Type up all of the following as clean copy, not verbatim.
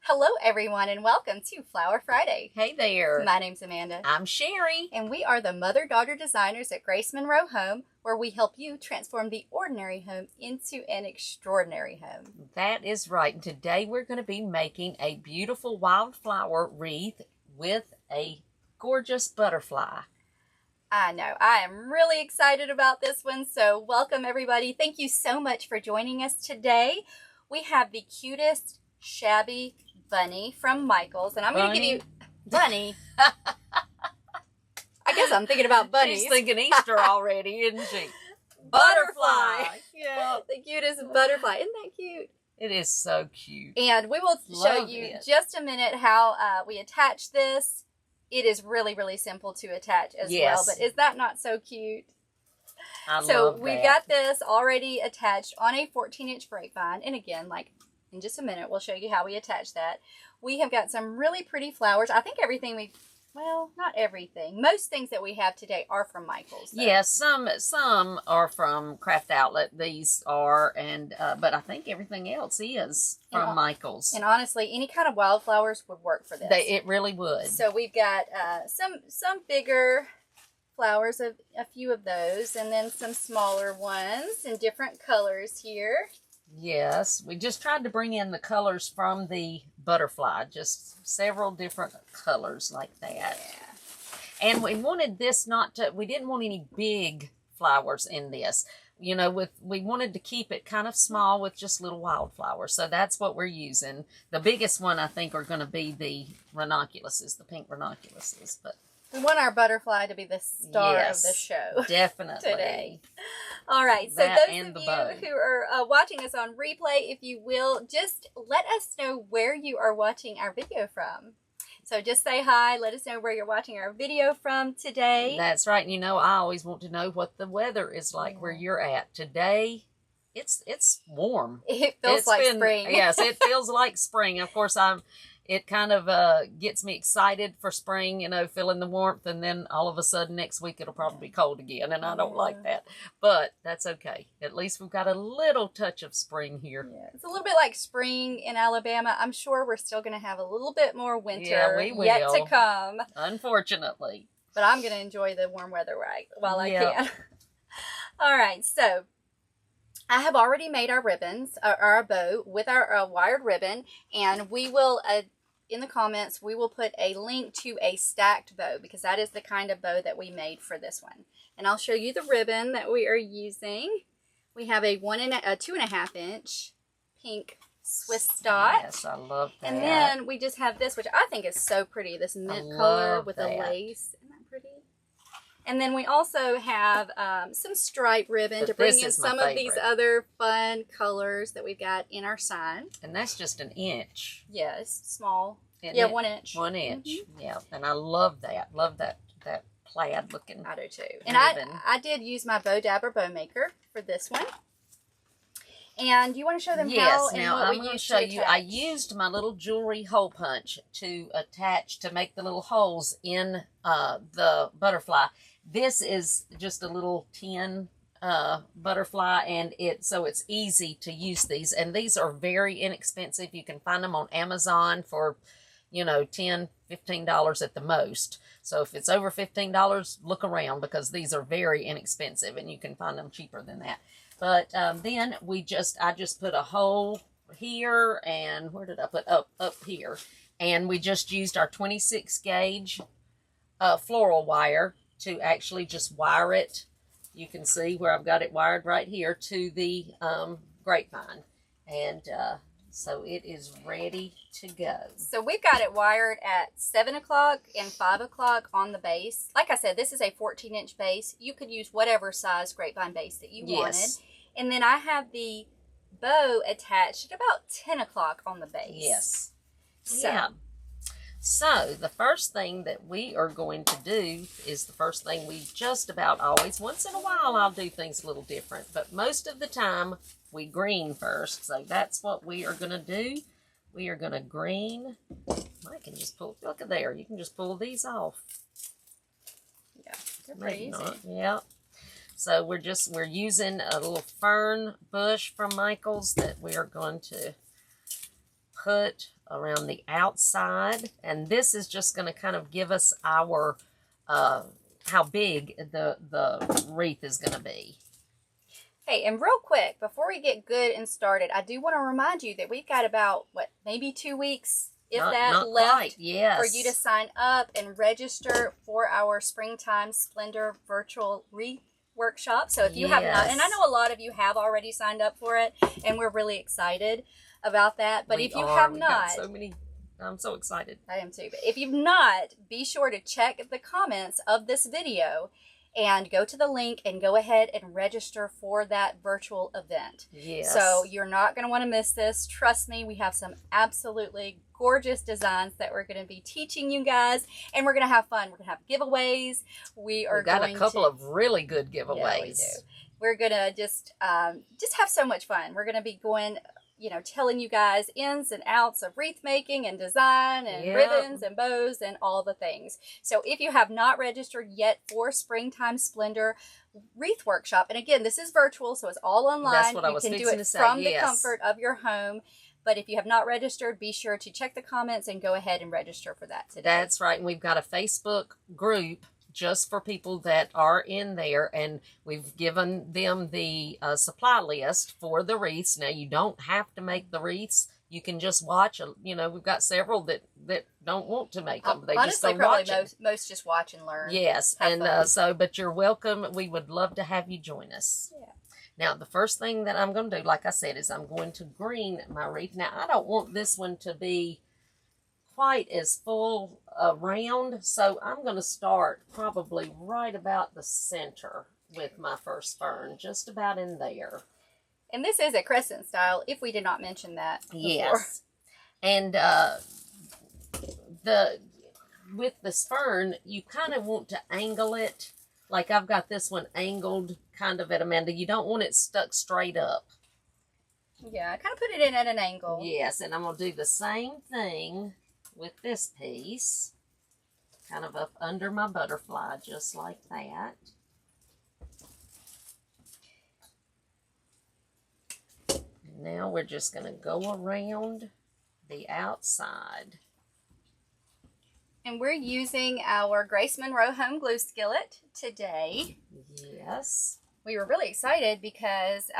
Hello everyone and welcome to Flower Friday. Hey there. My name's Amanda. I'm Sherry. And we are the mother-daughter designers at Grace Monroe Home, where we help you transform the ordinary home into an extraordinary home. That is right. And today we're going to be making a beautiful wildflower wreath with a gorgeous butterfly. I know. I am really excited about this one. So welcome everybody. Thank you so much for joining us today. We have the cutest shabby bunny from Michael's, and I'm going to give you bunny. I guess I'm thinking about bunnies. She's thinking Easter already, isn't she? Butterfly. Yeah. The cutest butterfly. Isn't that cute? It is so cute. And we will show you just a minute how we attach this. It is really, really simple to attach as well. But is that not so cute? I love that. We've got this already attached on a 14-inch grapevine. And again, like in just a minute, we'll show you how we attach that. We have got some really pretty flowers. I think everything well, not everything. Most things that we have today are from Michael's. Yes, some are from Craft Outlet. These are, and but I think everything else is from Michael's. And honestly, any kind of wildflowers would work for this. It really would. So we've got some bigger flowers, a few of those, and then some smaller ones in different colors here. Yes, we just tried to bring in the colors from the butterfly, just several different colors like that. Yeah. And we wanted this we didn't want any big flowers in this. You know, we wanted to keep it kind of small with just little wildflowers. So that's what we're using. The biggest one, I think, are going to be the ranunculuses, the pink ranunculuses. But we want our butterfly to be the star of the show. Definitely. Today. All right. So those of you who are watching us on replay, if you will, just let us know where you are watching our video from. So just say hi. Let us know where you're watching our video from today. That's right. You know, I always want to know what the weather is like where you're at. Today, it's warm. It feels like spring. Yes, it feels like spring. Of course, it kind of gets me excited for spring, you know, feeling the warmth, and then all of a sudden next week it'll probably be cold again, and I don't like that. But that's okay. At least we've got a little touch of spring here. Yeah, it's a little bit like spring in Alabama. I'm sure we're still going to have a little bit more winter yet to come. Unfortunately. But I'm going to enjoy the warm weather while I can. All right, so I have already made our ribbons, our bow with our wired ribbon, and we will, in the comments, we will put a link to a stacked bow because that is the kind of bow that we made for this one. And I'll show you the ribbon that we are using. We have a 2.5 inch pink Swiss dot. Yes, I love that. And then we just have this, which I think is so pretty, this mint color with a lace. Isn't that pretty? And then we also have some stripe ribbon to bring in some of these other fun colors that we've got in our sign. And that's just an inch. Yes, small. Isn't yeah, it? 1 inch. 1 inch. Yeah, and I love that. Love that plaid looking. I do too. And I did use my Bow Dabber bow maker for this one. And you want to show them how and now what I'm going to show you. I used my little jewelry hole punch to make the little holes in the butterfly. This is just a little tin butterfly, and so it's easy to use these. And these are very inexpensive. You can find them on Amazon for, you know, $10, $15 at the most. So if it's over $15, look around because these are very inexpensive, and you can find them cheaper than that. But then I just put a hole here, and where did I put? Up here. And we just used our 26 gauge floral wire to actually just wire it. You can see where I've got it wired right here to the grapevine. And so it is ready to go. So we've got it wired at 7 o'clock and 5 o'clock on the base. Like I said, this is a 14-inch base. You could use whatever size grapevine base that you wanted. And then I have the bow attached at about 10 o'clock on the base. Yes. So the first thing that we are going to do is the first thing we just about always, once in a while I'll do things a little different, but most of the time we green first. So that's what we are going to do. We are going to green. I can just pull, look at there, you can just pull these off. Yeah, they're pretty easy. Yeah. So we're using a little fern bush from Michael's that we are going to put around the outside. And this is just going to kind of give us our, how big the wreath is going to be. Hey, and real quick, before we get good and started, I do want to remind you that we've got about, maybe 2 weeks, if that, left for you to sign up and register for our Springtime Splendor virtual wreath workshop. So if you have not, and I know a lot of you have already signed up for it, and we're really excited about that. But if you have not, so many, I'm so excited. I am too. But if you've not, be sure to check the comments of this video and go to the link and go ahead and register for that virtual event. Yes. So you're not going to want to miss this. Trust me, we have some absolutely gorgeous designs that we're going to be teaching you guys, and we're going to have fun. We're going to have giveaways. We've got a couple of really good giveaways. Yeah, we do. We're going to just have so much fun. We're going to be going, telling you guys ins and outs of wreath making and design and ribbons and bows and all the things. So if you have not registered yet for Springtime Splendor Wreath Workshop, and again, this is virtual, so it's all online. That's what I was You can do fixing it to say, from yes. the comfort of your home. But if you have not registered, be sure to check the comments and go ahead and register for that today. That's right. And we've got a Facebook group just for people that are in there, and we've given them the supply list for the wreaths. Now, you don't have to make the wreaths. You can just watch. We've got several that don't want to make them. They honestly, just go watch them. Most just watch and learn. Yes, and but you're welcome. We would love to have you join us. Yeah. Now, the first thing that I'm going to do, like I said, is I'm going to green my wreath. Now, I don't want this one to be quite as full around, so I'm going to start probably right about the center with my first fern, just about in there. And this is a crescent style, if we did not mention that before. Yes. And with this fern, you kind of want to angle it. Like I've got this one angled kind of at Amanda. You don't want it stuck straight up. Yeah, I kind of put it in at an angle. Yes, and I'm going to do the same thing with this piece. Kind of up under my butterfly, just like that. Now we're just going to go around the outside. And we're using our Grace Monroe home glue skillet today. Yes. We were really excited because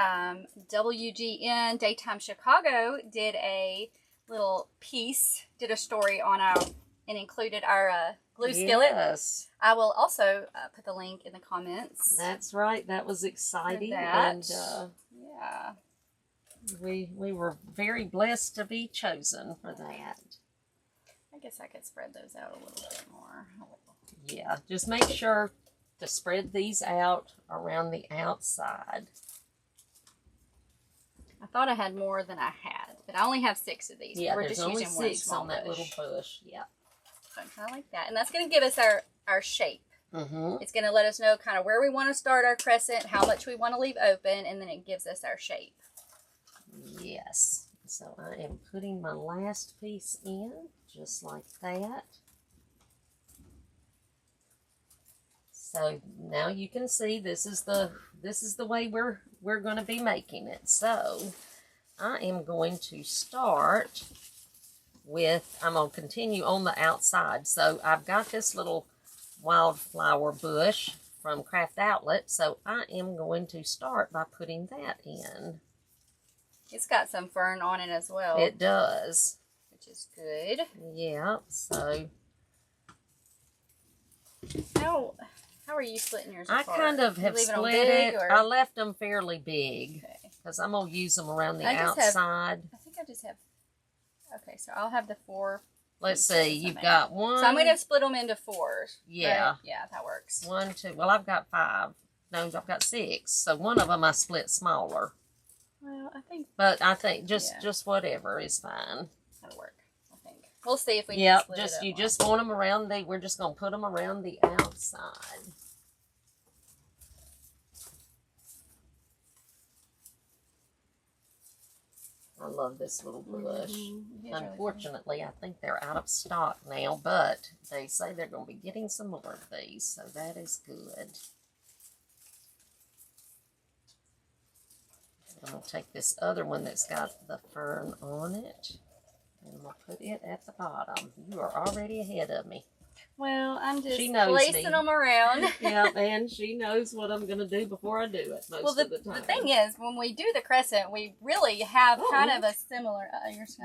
WGN Daytime Chicago did a little piece, did a story on and included our glue skillet. Yes. I will also put the link in the comments. That's right. That was exciting. And yeah. We were very blessed to be chosen for that. I guess I could spread those out a little bit more. Yeah, just make sure to spread these out around the outside. I thought I had more than I had, but I only have 6 of these. Yeah, we're there's just only using 6 on that little bush. Yeah. So I kind of like that. And that's going to give us our shape. Mm-hmm. It's going to let us know kind of where we want to start our crescent, how much we want to leave open, and then it gives us our shape. Yes. So I am putting my last piece in, just like that. So now you can see this is the way we're going to be making it. So I am going to start with, I'm going to continue on the outside. So I've got this little wildflower bush from Craft Outlet. So I am going to start by putting that in. It's got some fern on it as well. It does. Which is good. Yeah, so. How are you splitting yours apart? I kind of have split it. I left them fairly big. Okay. Because I'm going to use them around the outside. I think I just have. Okay, so I'll have the 4. Let's see. You've got 1. So I'm going to split them into 4s. Yeah. Right? Yeah, that works. 1, 2. Well, I've got 5. No, I've got 6. So one of them I split smaller. Well, I think. But I think just whatever is fine. That'll work. I think we'll see if we. Yep. Can split You it up just want them around the. We're just gonna put them around the outside. I love this little bush. Mm-hmm. Unfortunately, I think they're out of stock now, but they say they're going to be getting some more of these, so that is good. I'm going to take this other one that's got the fern on it. And I'm going to put it at the bottom. You are already ahead of me. Well, I'm just placing them around. Yeah, and she knows what I'm going to do before I do it most of the time. The thing is, when we do the crescent, we really have kind of a similar...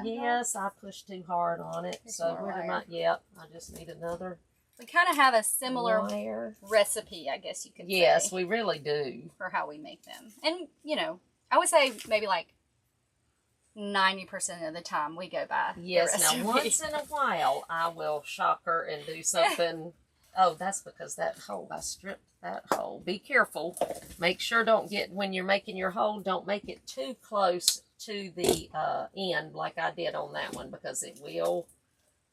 yes, I pushed too hard on it. So where did my... Yep, I just need another... We kind of have a similar recipe, I guess you could say. Yes, we really do. For how we make them. And, you know, I would say maybe like 90% of the time we go by yes, now once in a while I will shock her and do something. Oh, that's because that hole, I stripped that hole. Be careful. Make sure when you're making your hole, don't make it too close to the end like I did on that one because it will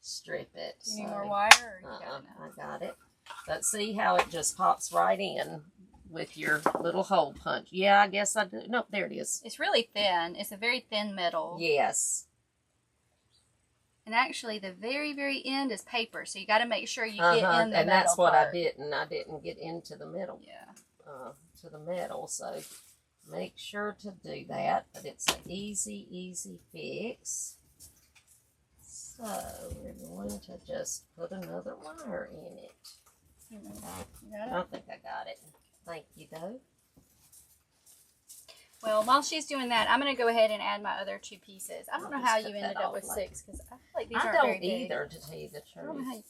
strip it. You need more wire? Or I got it. But see how it just pops right in with your little hole punch. Yeah, I guess I do. No, there it is. It's really thin. It's a very thin metal. Yes. And actually, the very, very end is paper, so you got to make sure you get in the metal and that's what part. I didn't. I didn't get into the middle. Yeah. To the metal, so make sure to do that. But it's an easy, easy fix. So we're going to just put another wire in it. You got it? I think I got it. Thank you, though. Well, while she's doing that, I'm going to go ahead and add my other 2 pieces. I don't know how you ended up with 6, because I feel like these aren't very big. I don't either, to tell you the truth. I don't know how you...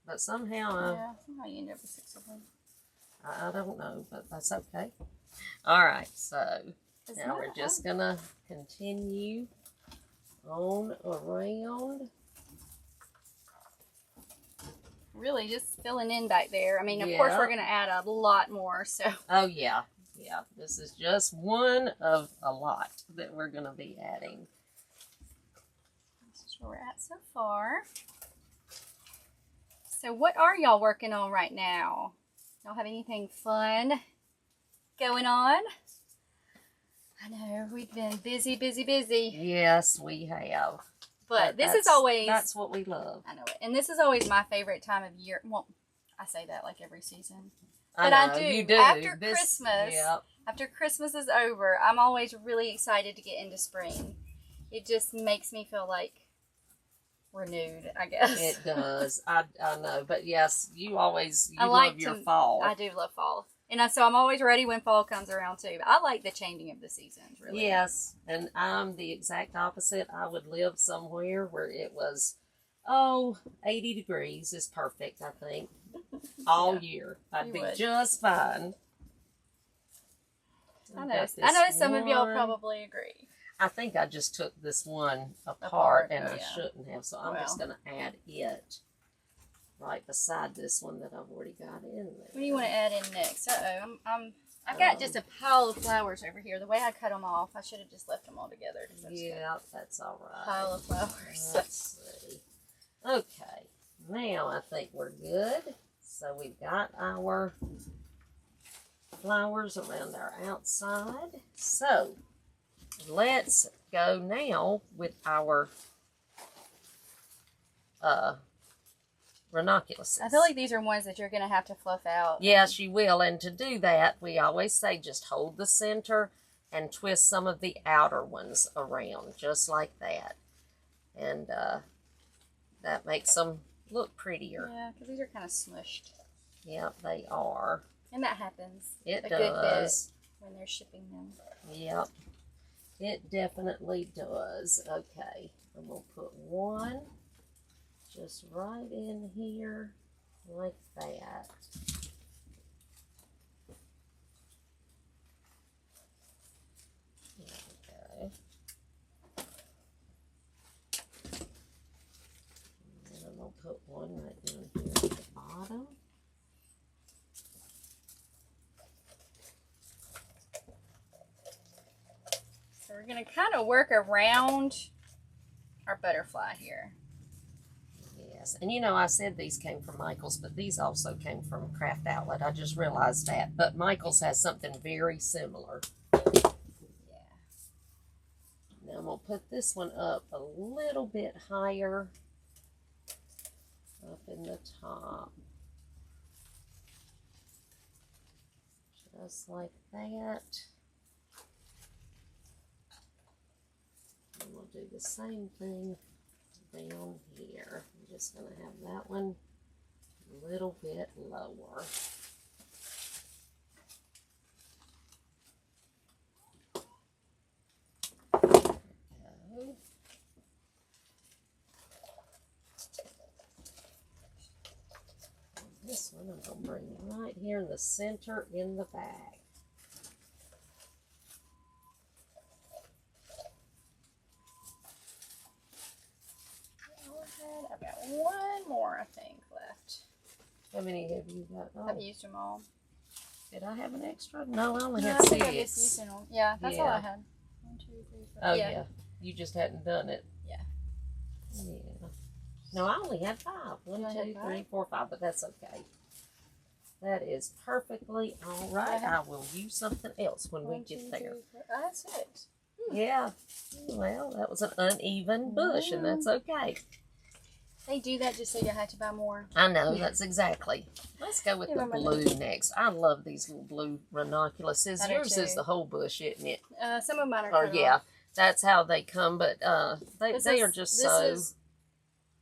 But somehow... yeah, somehow you ended up with 6 of them. I don't know, but that's okay. All right, so now we're just going to continue on around. Really just filling in back there. I mean, of course, we're going to add a lot more, so. Oh, yeah. Yeah, this is just one of a lot that we're going to be adding. This is where we're at so far. So what are y'all working on right now? Y'all have anything fun going on? I know, we've been busy, busy, busy. Yes, we have. But this is always... that's what we love. I know it. And this is always my favorite time of year. Well, I say that like every season. But I do. You do. After Christmas, after Christmas is over, I'm always really excited to get into spring. It just makes me feel like renewed, I guess. It does. I know. But yes, you love your fall. I do love fall. And so I'm always ready when fall comes around too. But I like the changing of the seasons, really. Yes. And I'm the exact opposite. I would live somewhere where it was, 80 degrees is perfect, I think. All year. I'd be just fine. I know some of y'all probably agree. I think I just took this one apart and I shouldn't have, so I'm just going to add it right beside this one that I've already got in there. What do you want to add in next? I've got just a pile of flowers over here. The way I cut them off, I should have just left them all together. Yeah, that's all right. Pile of flowers. Let's see. Okay, now I think we're good. So we've got our flowers around our outside. So let's go now with our ranunculus. I feel like these are ones that you're going to have to fluff out. Yes, you will. And to do that, we always say just hold the center and twist some of the outer ones around, just like that. And that makes them look prettier. Yeah, because these are kind of smushed. Yep, they are. And that happens. It does. Good bit when they're shipping them. Yep. It definitely does. Okay, I'm going to put one just right in here like that. Okay. And I'm going to put one right down here at the bottom. So we're going to kind of work around our butterfly here. Yes, and you know, I said these came from Michael's, but these also came from Craft Outlet. I just realized that. But Michael's has something very similar. Yeah. Now I'm going to put this one up a little bit higher up in the top. Just like that. And we'll do the same thing down here. I'm just going to have that one a little bit lower. This one I'm going to bring right here in the center in the bag. I've got one more, I think, left. How many have you got? Oh, I've used them all. did I have an extra? No, I only No, had I think 6. I've just used them all. Yeah, that's all I had. 1, 2, 3, 4. Oh, yeah. You just hadn't done it. Yeah. Yeah. No, I only had 5. 1, 2, 3, 4, 5, but that's okay. That is perfectly all right. I will use something else when we get there. I had 6. Yeah. Well, that was an uneven bush, and that's okay. They do that just so you have to buy more. I know, that's exactly. Let's go with the blue next. I love these little blue ranunculuses. Yours is the whole bush, isn't it? Some of mine are cut off. That's how they come, but they are just so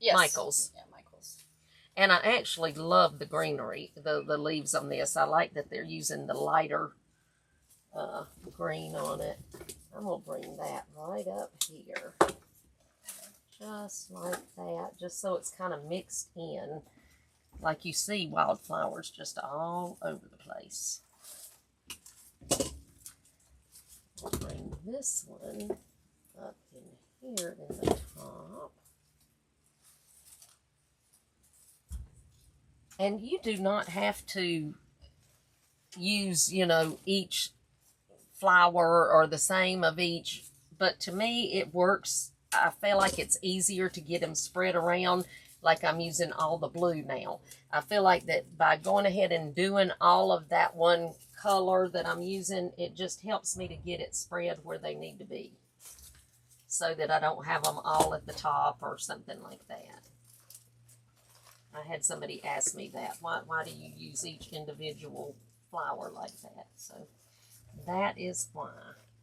yes. Michael's. Yeah, Michael's. And I actually love the greenery, the leaves on this. I like that they're using the lighter green on it. I'm going to bring that right up here. Just like that, just so it's kind of mixed in. Like you see wildflowers just all over the place. I'll bring this one up in here in the top. And you do not have to use, each flower or the same of each, but to me it works. I feel like it's easier to get them spread around, like I'm using all the blue now. I feel like that by going ahead and doing all of that one color that I'm using, it just helps me to get it spread where they need to be, so that I don't have them all at the top or something like that. I had somebody ask me that, why do you use each individual flower like that? So that is why.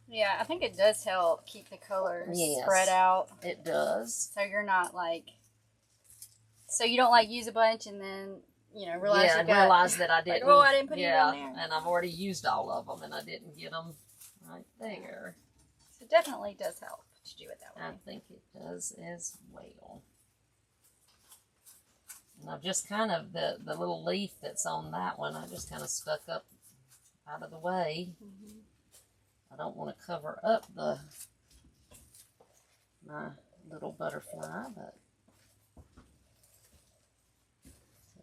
Yeah, I think it does help keep the colors spread out. It does. So you're not so you don't use a bunch and then, realize realize that I didn't. Oh, I didn't put it on there. And I've already used all of them and I didn't get them right there. So it definitely does help to do it that way. I think it does as well. And I've just kind of, the little leaf that's on that one, I just kind of stuck up out of the way. Mm-hmm. I don't want to cover up my little butterfly, but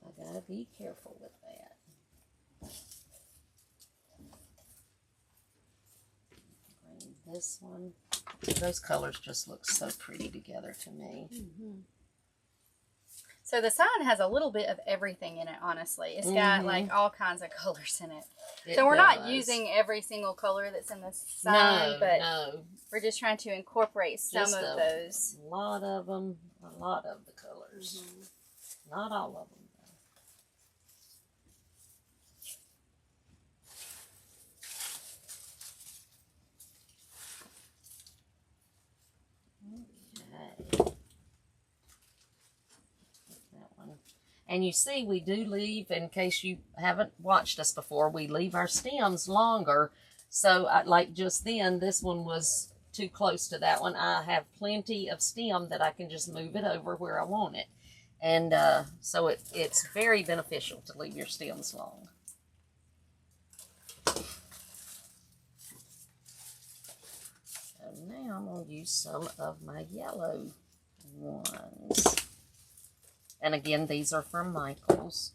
I gotta be careful with that. Bring this one. Those colors just look so pretty together to me. Mm-hmm. So the sign has a little bit of everything in it, honestly. It's got all kinds of colors in it. So we're not using every single color that's in the sign, but we're just trying to incorporate some of those. A lot of them, a lot of the colors. Mm-hmm. Not all of them, And you see, we do leave, in case you haven't watched us before, we leave our stems longer. So, like just then, this one was too close to that one. I have plenty of stem that I can just move it over where I want it. And so it's very beneficial to leave your stems long. So now I'm going to use some of my yellow ones. And again, these are from Michael's.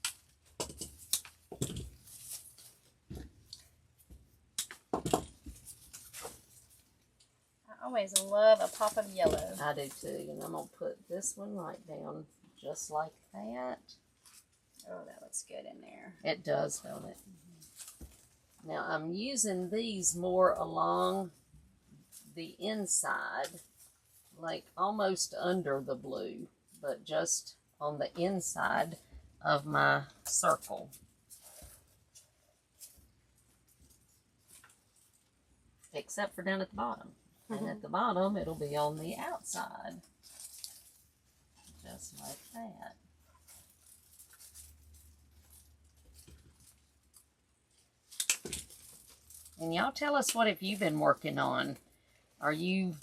I always love a pop of yellow. I do too. And I'm going to put this one right down just like that. Oh, that looks good in there. It does, don't it? Mm-hmm. Now, I'm using these more along the inside, like almost under the blue, but just on the inside of my circle. Except for down at the bottom. Mm-hmm. And at the bottom, it'll be on the outside. just like that. And y'all tell us, what have you been working on? Are you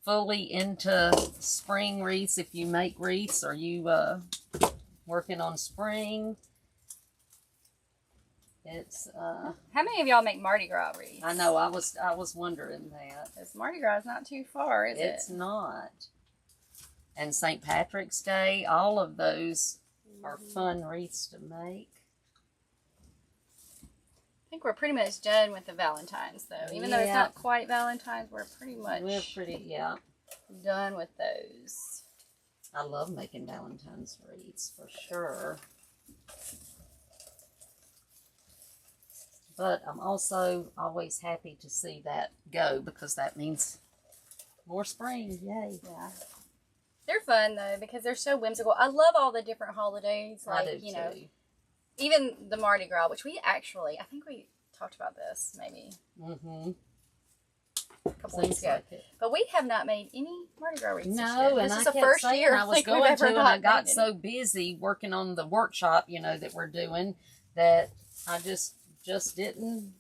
fully into spring wreaths? If you make wreaths, are you working on spring? It's How many of y'all make Mardi Gras wreaths? I know, I was wondering that. Because Mardi Gras is not too far, is it? It's not. And St. Patrick's Day, all of those are fun wreaths to make. I think we're pretty much done with the Valentine's, though. Even though it's not quite Valentine's, we're pretty much done with those. I love making Valentine's wreaths, for sure. But I'm also always happy to see that go, because that means more spring. Yay. Yeah. They're fun, though, because they're so whimsical. I love all the different holidays. Like, I do, you know, too. Even the Mardi Gras, which we actually, I think we talked about this maybe a couple weeks ago. Like, but we have not made any Mardi Gras wreaths. No, and this is I the first year I was going to, and I got so busy working on the workshop, you know, that we're doing, that I just didn't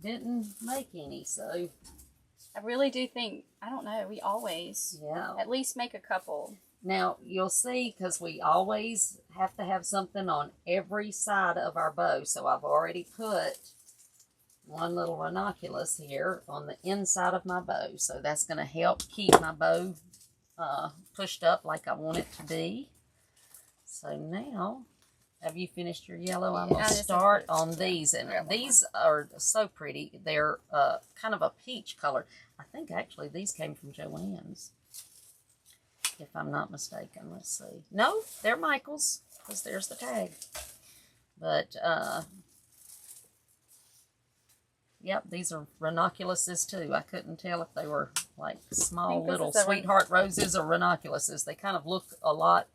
make any. So I really do think, I don't know, we always at least make a couple. Now, you'll see, because we always have to have something on every side of our bow. So I've already put one little ranunculus here on the inside of my bow. So that's going to help keep my bow pushed up like I want it to be. So now, have you finished your yellow? I'm going to start on these. And these are so pretty. They're kind of a peach color. I think actually these came from Joann's, if I'm not mistaken. Let's see. No, they're Michael's, because there's the tag. But, yep, these are ranunculuses too. I couldn't tell if they were like small little sweetheart roses or ranunculuses. They kind of look a lot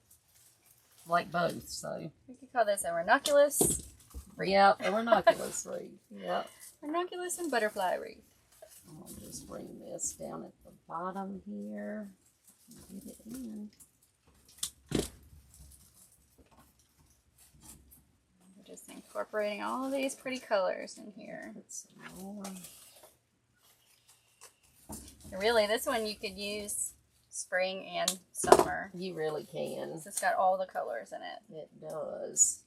like both, so. We could call this a ranunculus wreath. Yep, a ranunculus wreath. Yep. Ranunculus and butterfly wreath. I'll just bring this down at the bottom here. Get it in. We're just incorporating all of these pretty colors in here. Put some more. Really, this one you could use spring and summer. You really can. It's got all the colors in it. It does.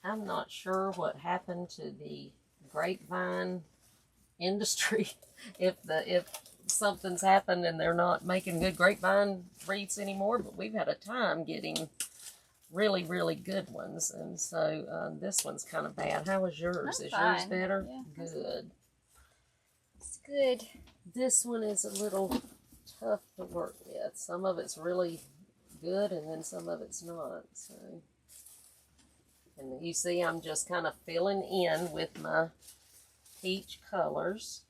I'm not sure what happened to the grapevine industry. if something's happened and they're not making good grapevine wreaths anymore, but we've had a time getting really, really good ones. And so this one's kind of bad. How was yours? Is yours better? Yeah, good. It's good. This one is a little tough to work with. Some of it's really good, and then some of it's not. So. And you see, I'm just kind of filling in with my peach colors.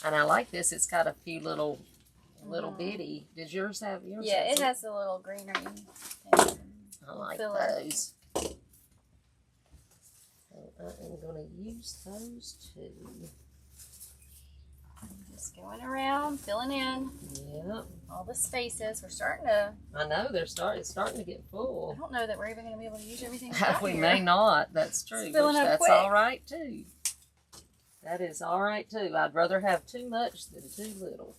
And I like this. It's got a few little bitty. Did yours have yours? Yeah, it has a little greenery. I like those. So I am going to use those too. Just going around, filling in. Yep. All the spaces. We're starting to. I know it's starting to get full. I don't know that we're even going to be able to use everything. We may not. That's true. That's all right too. That is all right too. I'd rather have too much than too little.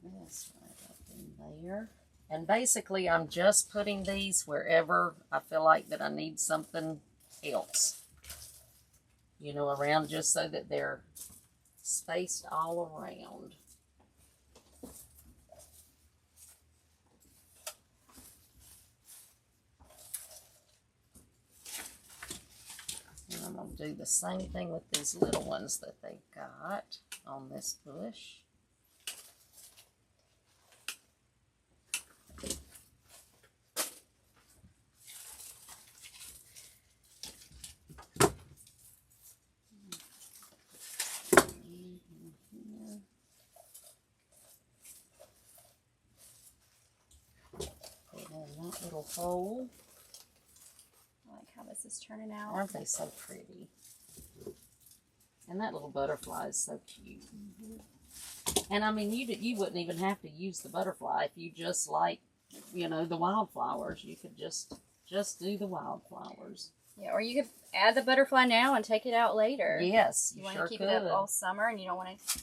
This right up in there. And basically, I'm just putting these wherever I feel like that I need something else. You know, around, just so that they're spaced all around. I'm going to do the same thing with these little ones that they got on this bush. Put in that little hole. I like how this is turning out. Aren't they so pretty? And that little butterfly is so cute. And I mean, you wouldn't even have to use the butterfly if you just like, you know, the wildflowers. You could just do the wildflowers. Yeah, or you could add the butterfly now and take it out later. Yes, you want to keep it up all summer, and you don't want to,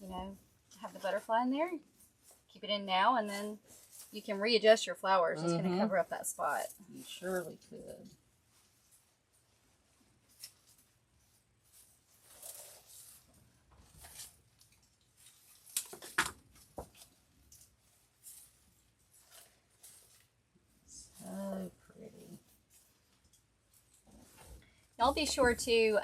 you know, have the butterfly in there. Keep it in now, and then you can readjust your flowers. It's going to cover up that spot. You surely could. So pretty. Y'all be sure to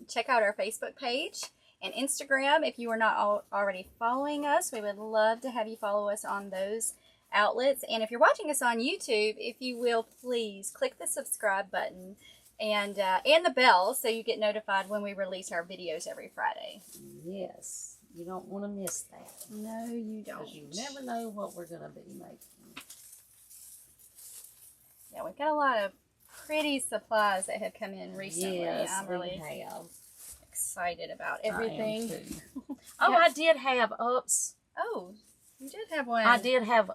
check out our Facebook page and Instagram. If you are not already following us, we would love to have you follow us on those outlets. And if you're watching us on YouTube, if you will, please click the subscribe button and the bell so you get notified when we release our videos every Friday. Yes, you don't want to miss that. No, you don't. Because you never know what we're going to be making. Yeah, we've got a lot of pretty supplies that have come in recently. Yes, I'm really excited about everything. I am too. Oh, I did have ups. Oh, you did have one. I did have,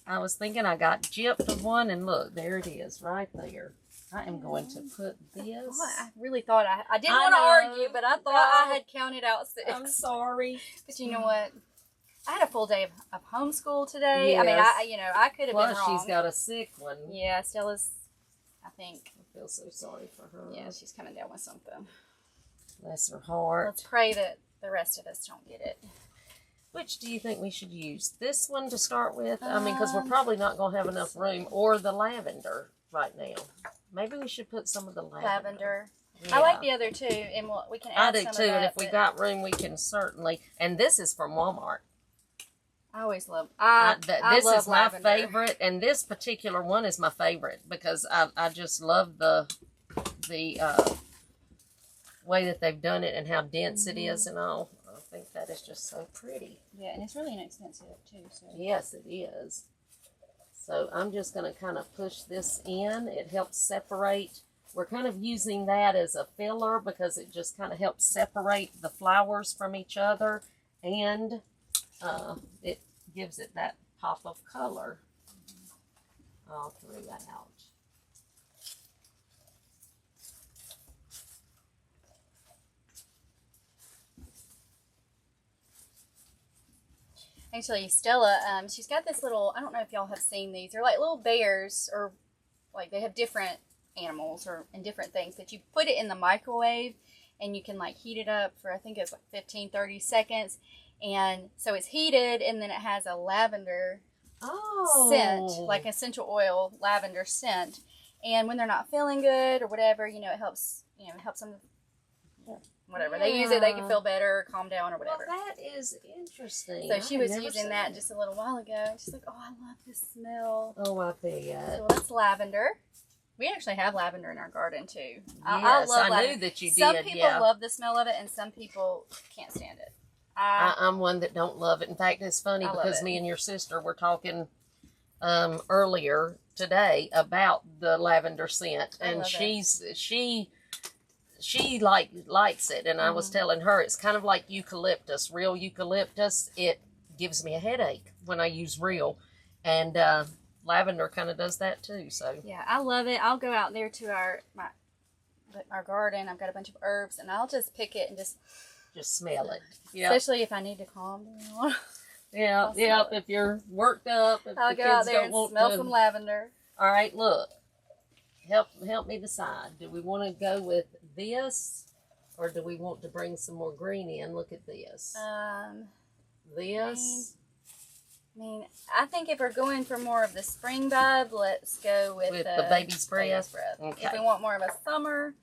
I was thinking I got gypped of one, and look, there it is, right there. I am going to put this. I really thought I didn't want to argue, but I thought I had counted out 6. I'm sorry. But you know what? I had a full day of homeschool today. Yes. I mean, I could have been wrong. She's got a sick one. Yeah, Stella's, I think. I feel so sorry for her. Yeah, she's coming down with something. Bless her heart. Let's pray that the rest of us don't get it. Which do you think we should use? This one to start with? I mean, because we're probably not going to have enough room. Or the lavender right now. Maybe we should put some of the lavender. Yeah. I like the other two, and we can add some of that. I do too, and if we got room, we can certainly. And this is from Walmart. I always love. This love is my lavender. favorite, and this particular one is my favorite because I just love the way that they've done it and how dense it is and all. I think that is just so pretty. Yeah, and it's really inexpensive too. So. Yes, it is. So I'm just going to kind of push this in. It helps separate. We're kind of using that as a filler because it just kind of helps separate the flowers from each other, and it gives it that pop of color all throughout. Actually, Stella, she's got this little, I don't know if y'all have seen these. They're like little bears, or like they have different animals and different things that you put it in the microwave and you can like heat it up for, I think it's like 15-30 seconds. And so it's heated, and then it has a lavender scent, like essential oil lavender scent. And when they're not feeling good or whatever, it helps, it helps them, whatever. Yeah. They use it, they can feel better, calm down, or whatever. Well, that is interesting. So she was using that just a little while ago. And she's like, oh, I love this smell. Oh, I bet. So that's lavender. We actually have lavender in our garden, too. Yes, I love lavender. Knew that you did, Some people love the smell of it, and some people can't stand it. I'm one that don't love it. In fact, it's funny because me and your sister were talking earlier today about the lavender scent, and she likes it, and I was telling her it's kind of like eucalyptus, real eucalyptus. It gives me a headache when I use real, and lavender kind of does that too. So yeah, I love it. I'll go out there to our garden. I've got a bunch of herbs, and I'll just pick it and just smell it. Yeah. Especially if I need to calm down. Yeah. If you're worked up, if I'll the go kids out there don't and want smell to. some lavender. All right, look. Help me decide. Do we want to go with this, or do we want to bring some more green in? Look at this. This. mean, I think if we're going for more of the spring vibe, let's go with the baby's breath. Okay. If we want more of a summer,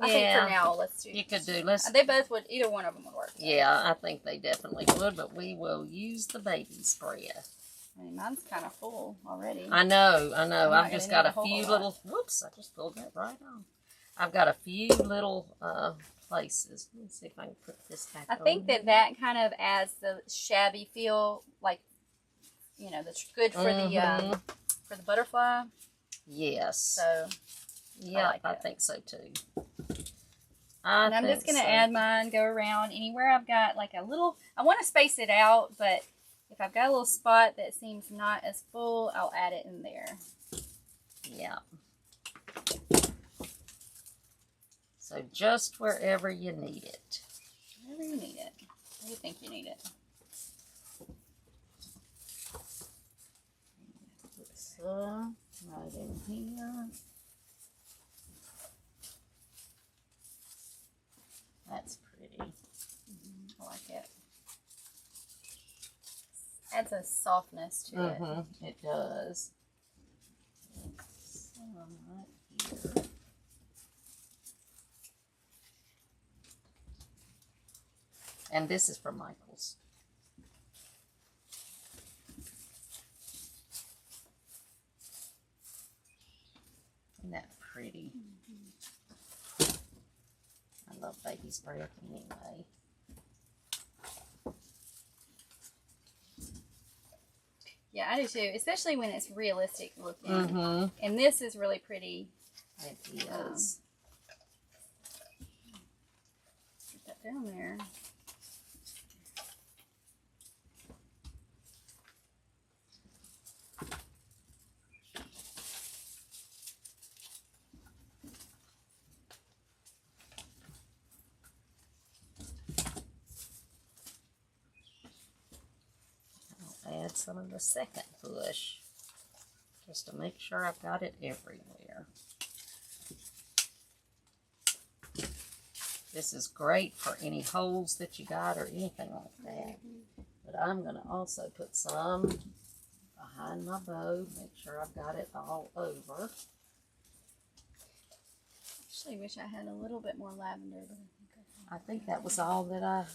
I think for now, let's do. You could do. They both would. Either one of them would work. Yeah, I think they definitely would, but we will use the baby's breath. I mean, mine's kind of full already. I know. I've just got a few little. Whoops! I just pulled that right on. I've got a few little places. Let me see if I can put this back. I think that kind of adds the shabby feel, like, you know, that's good for the butterfly. Yes. So. Yeah, I think so too. And I'm just going to add mine, go around anywhere I've got like a little, I want to space it out, but if I've got a little spot that seems not as full, I'll add it in there. Yeah. So just wherever you need it. Wherever you need it. Where do you think you need it? Put some right in here. That's pretty. I like it. Adds a softness to it. It does. Some right here. And this is from Michael's. Isn't that pretty? I love baby's breath anyway. Yeah, I do too, especially when it's realistic looking. And this is really pretty. It is. Get that down there. Add some of the second bush just to make sure I've got it everywhere. This is great for any holes that you got or anything like that. But I'm going to also put some behind my bow, make sure I've got it all over. Actually, wish I had a little bit more lavender. But I think that was all that I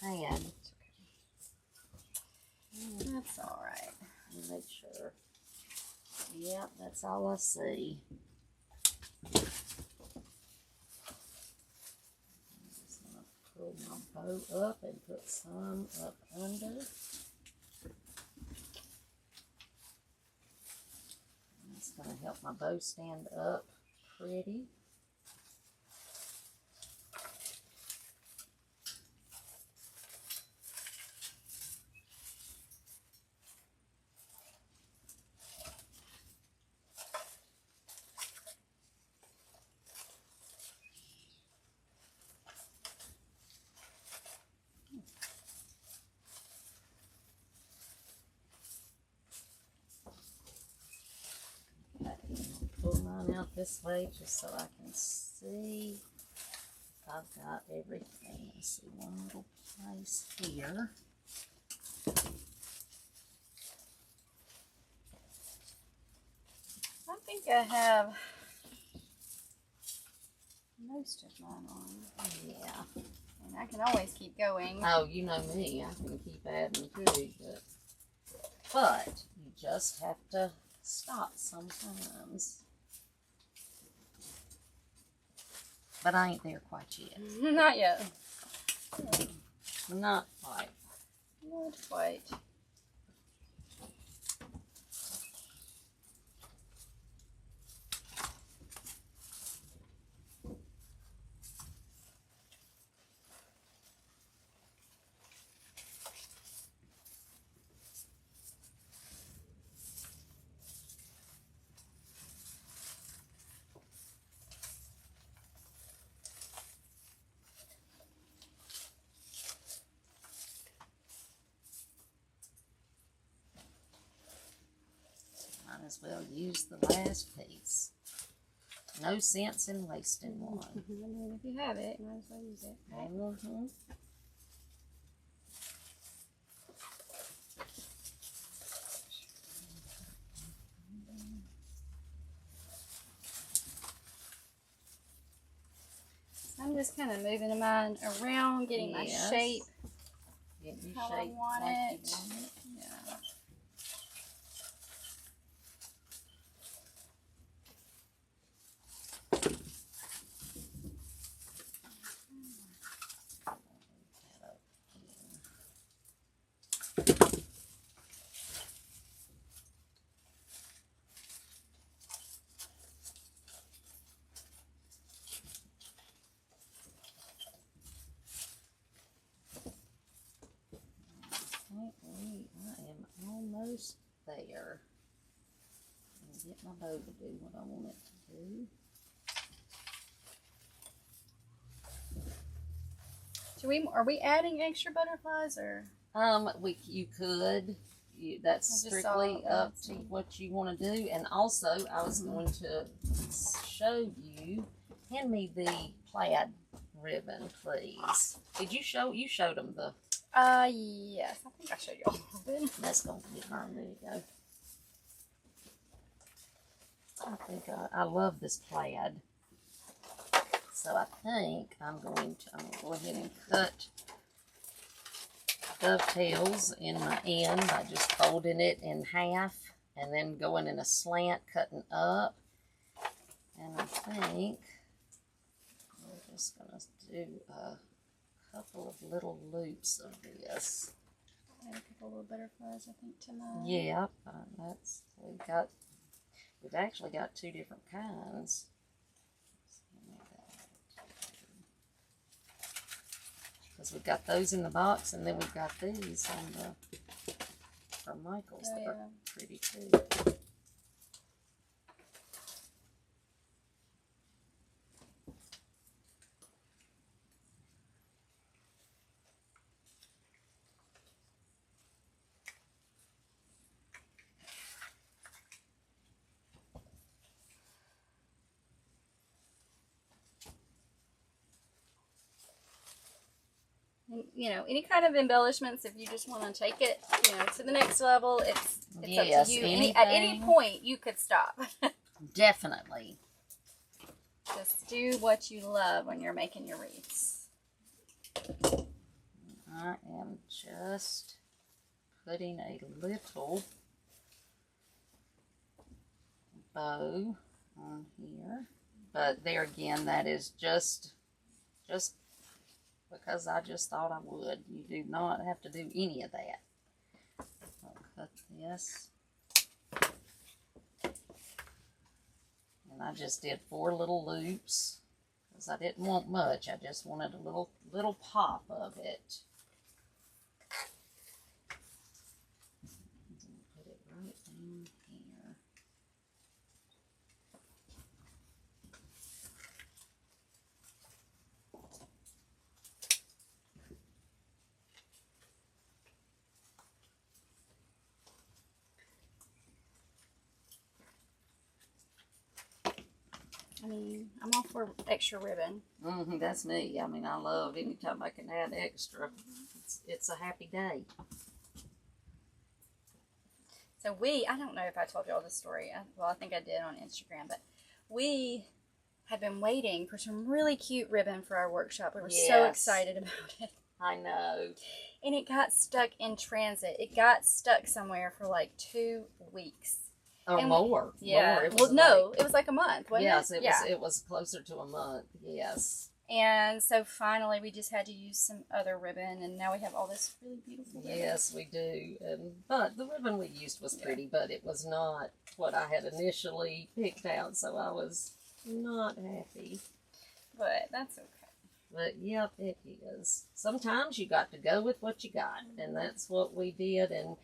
had. That's all right. Make sure. Yep, that's all I see. I'm just going to pull my bow up and put some up under. That's going to help my bow stand up pretty. Pull mine out this way just so I can see if I've got everything. Let's see, one little place here. I think I have most of mine on. Yeah. And I can always keep going. Oh, you know me. I can keep adding too, but you just have to stop sometimes. But I ain't there quite yet. Not yet. Not quite. Not quite. Might as well use the last piece. No sense in wasting one. I mean, if you have it, you might as well use it. Right? I'm just kind of moving mine around, getting my shape. Get your how shape I want like it. you want it. Yeah. I am almost there. And get my bow to do what I want it to do. Are we adding extra butterflies or? You could. That's strictly up to what you want to do. And also, I was going to show you. Hand me the plaid ribbon, please. Did you show? You showed them the. Yes. I think I showed you all of it. That's gonna get burned. There you go. I think I love this plaid. So I think I'm going to go ahead and cut dovetails in my end by just folding it in half and then going in a slant, cutting up. And I think we're just going to do a couple of little loops of this. Add a couple little butterflies, I think, tonight. Yeah, we've actually got two different kinds. Because we've got those in the box, and then we've got these on the from Michael's that are pretty too. You know, any kind of embellishments, if you just want to take it, you know, to the next level, it's up to you. At any point, you could stop. Definitely. Just do what you love when you're making your wreaths. I am just putting a little bow on here. But there again, that is just because I just thought I would. You do not have to do any of that. I'll cut this. And I just did 4 little loops because I didn't want much. I just wanted a little pop of it. Put it right in here. I mean, I'm all for extra ribbon. That's me. I mean, I love anytime I can add extra. It's a happy day. So I don't know if I told you all this story. Well, I think I did on Instagram, but we had been waiting for some really cute ribbon for our workshop. We were so excited about it. I know. And it got stuck in transit. It got stuck somewhere for like 2 weeks. Or more. Yeah. More. It was like a month, wasn't it? Yes, it was closer to a month. Yes. And so finally we just had to use some other ribbon, and now we have all this really beautiful ribbon. Yes, we do. But the ribbon we used was pretty, but it was not what I had initially picked out, so I was not happy. But that's okay. But yep, it is. Sometimes you got to go with what you got, and that's what we did. And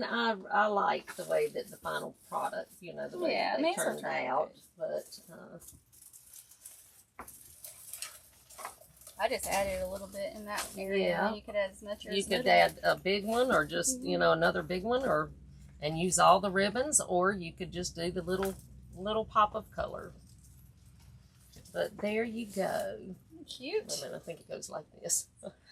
I like the way that the final product, you know, the way they turned out. But I just added a little bit in that area. Yeah. You could add as much. You could add a big one, or just you know, another big one, and use all the ribbons, or you could just do the little pop of color. But there you go. Cute. Wait a minute, I think it goes like this.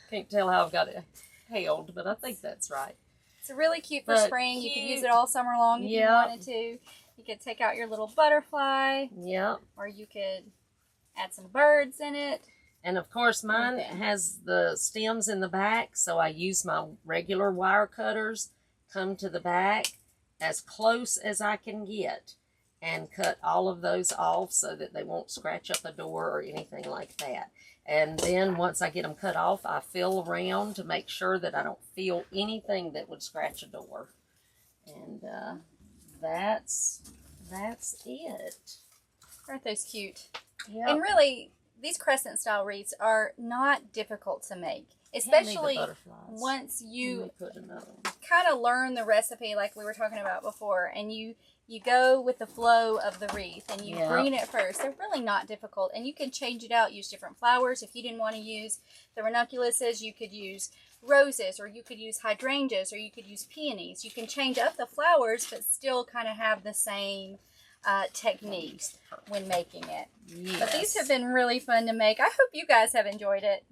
Can't tell how I've got it held, but I think that's right. It's really cute for spring. You could use it all summer long if you wanted to. You could take out your little butterfly. Yep. Or you could add some birds in it. And of course mine has the stems in the back, so I use my regular wire cutters, come to the back as close as I can get, and cut all of those off so that they won't scratch up a door or anything like that. And then once I get them cut off, I feel around to make sure that I don't feel anything that would scratch a door. And that's it. Aren't those cute? Yep. And really, these crescent style wreaths are not difficult to make, especially once you kind of learn the recipe like we were talking about before, and you go with the flow of the wreath and you green it first. They're really not difficult, and you can change it out, use different flowers. If you didn't want to use the ranunculuses, you could use roses, or you could use hydrangeas, or you could use peonies. You can change up the flowers but still kind of have the same techniques when making it. Yes. But these have been really fun to make. I hope you guys have enjoyed it.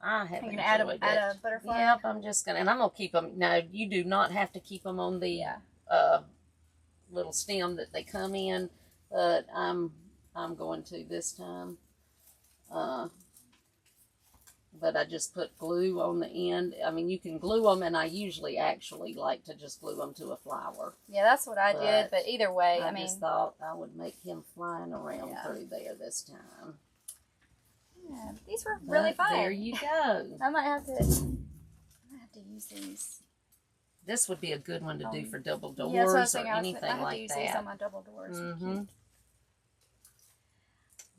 I have enjoyed it. Add a butterfly. Yep, I'm gonna keep them. No, you do not have to keep them on the little stem that they come in, but I'm going to this time. But I just put glue on the end. I mean, you can glue them, and I usually actually like to just glue them to a flower. Yeah, that's what I did, but either way, I just thought I would make him flying around through there this time. Yeah, these were really fun. There you go. I might have to use these. This would be a good one to do for double doors or anything I like have to use that. these on my double doors. Mm-hmm.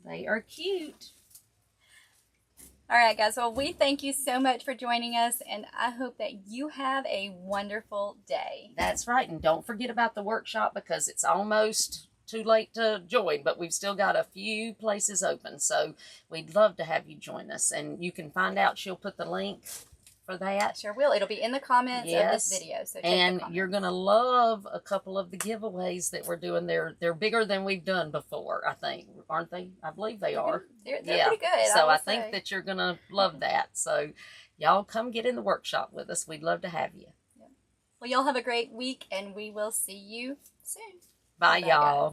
They are cute. All right, guys. Well, we thank you so much for joining us, and I hope that you have a wonderful day. That's right. And don't forget about the workshop, because it's almost too late to join, but we've still got a few places open. So we'd love to have you join us. And you can find out, she'll put the link for that. Sure will. It'll be in the comments of this video. So check you're going to love a couple of the giveaways that we're doing. They're bigger than we've done before, I think. Aren't they? I believe they are. They're pretty good. So I think that you're going to love that. So y'all come get in the workshop with us. We'd love to have you. Well, y'all have a great week, and we will see you soon. Bye, y'all.